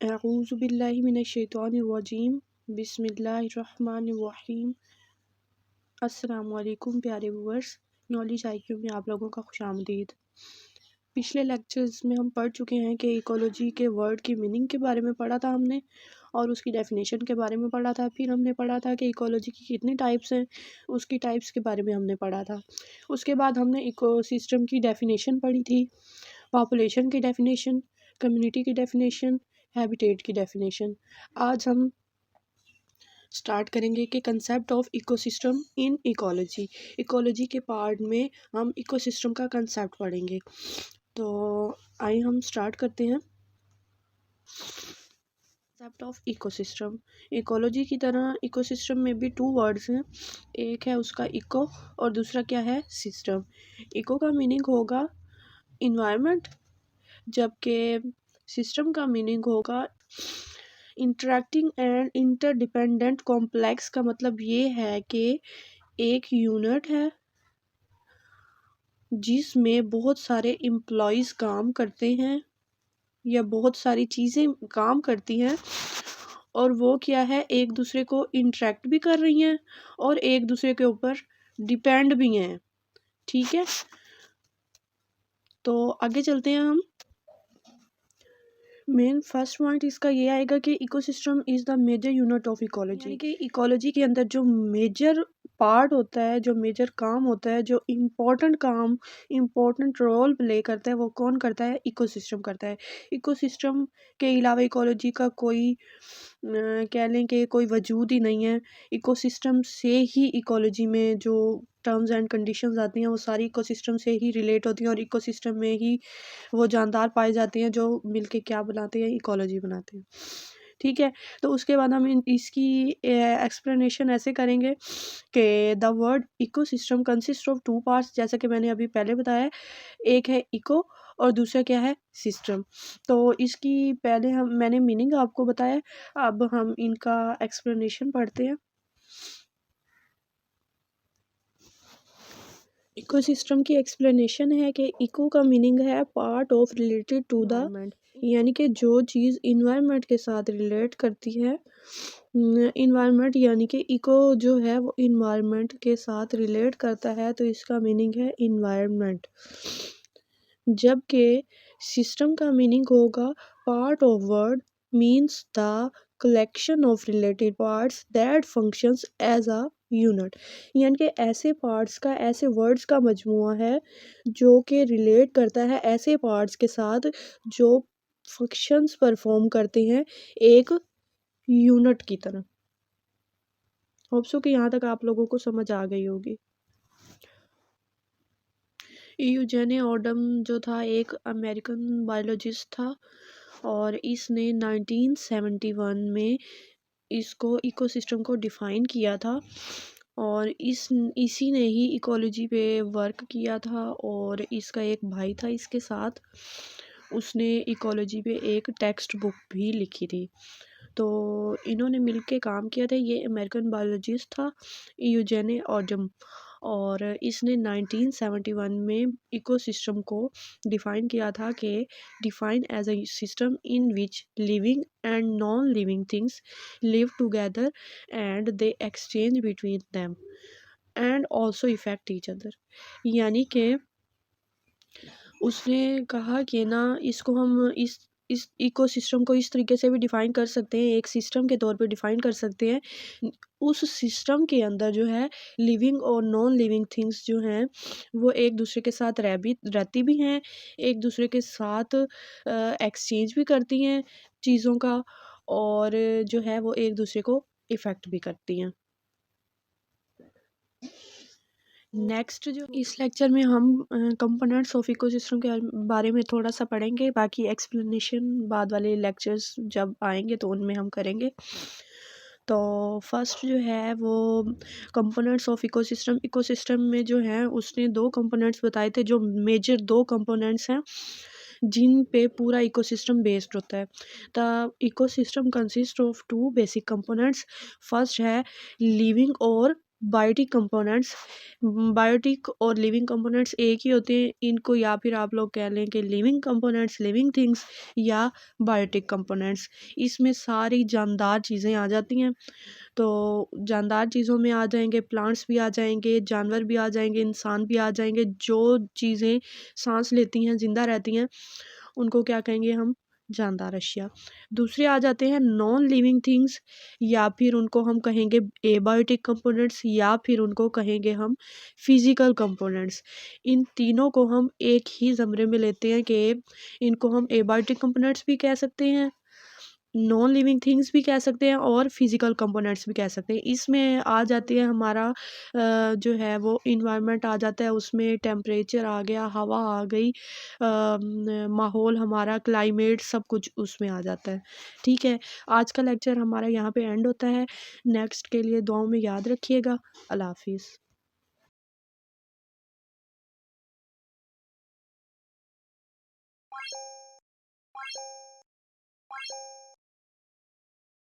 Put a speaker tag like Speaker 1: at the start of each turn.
Speaker 1: अऊज़ु बिल्लाहि मिनश्शैतानिर्रजीम बिस्मिल्लाहिर्रहमानिर्रहीम। अस्सलामु अलैकुम प्यारे व्यूअर्स, नॉलेज आईक्यू में आप लोगों का खुशामदीद। पिछले लेक्चर्स में हम पढ़ चुके हैं कि इकोलॉजी के वर्ड की मीनिंग के बारे में पढ़ा था हमने, और उसकी डेफिनेशन के बारे में पढ़ा था। फिर हमने पढ़ा था कि इकोलॉजी की कितनी टाइप्स हैं, उसकी टाइप्स के बारे में हमने पढ़ा था। उसके बाद हमने इकोसिस्टम की डेफिनेशन पढ़ी थी, पॉपुलेशन की डेफिनेशन, कम्युनिटी की डेफिनेशन, हैबिटेट की डेफिनेशन। आज हम स्टार्ट करेंगे कि concept of ecosystem in ecology. Ecology के पार्ट में हम इकोसिस्टम का कंसेप्ट पढ़ेंगे। तो आइए हम स्टार्ट करते हैं। Concept of ecosystem. इकोलॉजी की तरह इकोसिस्टम में भी टू वर्ड्स हैं, एक है उसका इको और दूसरा क्या है, सिस्टम। इको का मीनिंग होगा इन्वायरमेंट, जबकि सिस्टम का मीनिंग होगा इंटरैक्टिंग एंड इंटरडिपेंडेंट कॉम्प्लेक्स। का मतलब ये है कि एक यूनिट है जिसमें बहुत सारे एम्प्लॉयज़ काम करते हैं या बहुत सारी चीज़ें काम करती हैं, और वो क्या है, एक दूसरे को इंटरेक्ट भी कर रही हैं और एक दूसरे के ऊपर डिपेंड भी हैं। ठीक है, तो आगे चलते हैं हम। मेन फर्स्ट पॉइंट इसका ये आएगा कि ecosystem is the major unit of ecology. यानी कि इकोलॉजी के अंदर जो मेजर पार्ट होता है, जो मेजर काम होता है, जो इम्पोर्टेंट काम, इम्पोर्टेंट रोल प्ले करता है, वो कौन करता है, इकोसिस्टम करता है। इकोसिस्टम के अलावा इकोलॉजी का कोई कह लें कि कोई वजूद ही नहीं है। इकोसिस्टम से ही इकोलॉजी में जो टर्म्स एंड कंडीशंस आती हैं वो सारी इकोसिस्टम से ही रिलेट होती हैं, और इकोसिस्टम में ही वो जानदार पाए जाते हैं जो मिलके क्या बनाते हैं, इकोलॉजी बनाते हैं। ठीक है, तो उसके बाद हम इसकी एक्सप्लेनेशन ऐसे करेंगे कि the word ecosystem consist of two parts, जैसा कि मैंने अभी पहले बताया। एक है इको और दूसरा क्या है, सिस्टम। तो इसकी पहले मैंने मीनिंग आपको बताया, अब हम इनका एक्सप्लेनेशन पढ़ते हैं। इकोसिस्टम की एक्सप्लेनेशन है कि इको का मीनिंग है part of related to the, यानी कि जो चीज़ इन्वायरमेंट के साथ रिलेट करती है। इन्वायरमेंट यानी कि इको जो है वो इन्वायरमेंट के साथ रिलेट करता है, तो इसका मीनिंग है इन्वायरमेंट। जबकि सिस्टम का मीनिंग होगा part of word means the collection of related parts that functions as a unit. यानी कि ऐसे पार्ट्स का, ऐसे वर्ड्स का मजमूआ है जो कि रिलेट करता है ऐसे पार्ट्स के साथ जो फंक्शंस परफॉर्म करते हैं एक यूनिट की तरह। होप सो कि यहाँ तक आप लोगों को समझ आ गई होगी। यूजेनी ओडम जो था एक अमेरिकन बायोलॉजिस्ट था, और इसने 1971 में इसको इकोसिस्टम को डिफ़ाइन किया था, और इसी ने ही इकोलॉजी पे वर्क किया था, और इसका एक भाई था इसके साथ, उसने इकोलॉजी पे एक टेक्स्ट बुक भी लिखी थी। तो इन्होंने मिलके काम किया था। ये अमेरिकन बायोलॉजिस्ट था यूजेनी ओडम, और इसने 1971 में इकोसिस्टम को डिफ़ाइन किया था कि define as a system in which living and non living things live together and they exchange between them and also effect each other. यानी कि उसने कहा कि ना, इसको हम इस इकोसिस्टम को इस तरीके से भी डिफ़ाइन कर सकते हैं, एक सिस्टम के तौर पे डिफ़ाइन कर सकते हैं। उस सिस्टम के अंदर जो है लिविंग और नॉन लिविंग थिंग्स जो हैं वो एक दूसरे के साथ रहती भी हैं, एक दूसरे के साथ एक्सचेंज भी करती हैं चीज़ों का, और जो है वो एक दूसरे को इफ़ेक्ट भी करती हैं। नेक्स्ट जो इस लेक्चर में हम कंपोनेंट्स ऑफ इकोसिस्टम के बारे में थोड़ा सा पढ़ेंगे, बाकी एक्सप्लेनेशन बाद वाले लेक्चर्स जब आएंगे तो उनमें हम करेंगे। तो फर्स्ट जो है वो कंपोनेंट्स ऑफ इकोसिस्टम। इकोसिस्टम में जो है उसने दो कंपोनेंट्स बताए थे, जो मेजर दो कंपोनेंट्स हैं जिन पे पूरा इकोसिस्टम बेस्ड होता है। The ecosystem consist of two basic components. First है लिविंग और बायोटिक कंपोनेंट्स। बायोटिक और लिविंग कंपोनेंट्स एक ही होते हैं, इनको या फिर आप लोग कह लें कि लिविंग कंपोनेंट्स, लिविंग थिंग्स या बायोटिक कंपोनेंट्स। इसमें सारी जानदार चीज़ें आ जाती हैं। तो जानदार चीज़ों में आ जाएंगे प्लांट्स भी आ जाएंगे, जानवर भी आ जाएंगे, इंसान भी आ जाएंगे। जो चीज़ें सांस लेती हैं, जिंदा रहती हैं, उनको क्या कहेंगे हम? जानदार अशिया। दूसरे आ जाते हैं नॉन लिविंग थिंग्स, या फिर उनको हम कहेंगे एबायोटिक कंपोनेंट्स, या फिर उनको कहेंगे हम फिजिकल कंपोनेंट्स। इन तीनों को हम एक ही ज़मरे में लेते हैं कि इनको हम एबायोटिक कंपोनेंट्स भी कह सकते हैं, नॉन लिविंग थिंग्स भी कह सकते हैं, और फिजिकल कंपोनेंट्स भी कह सकते हैं। इसमें आ जाती है हमारा जो है वो इन्वायरमेंट आ जाता है, उसमें टेम्परेचर आ गया, हवा आ गई, माहौल हमारा, क्लाइमेट, सब कुछ उसमें आ जाता है। ठीक है, आज का लेक्चर हमारा यहाँ पे एंड होता है। नेक्स्ट के लिए दुआओं में याद रखिएगा। अल्लाह हाफिज़।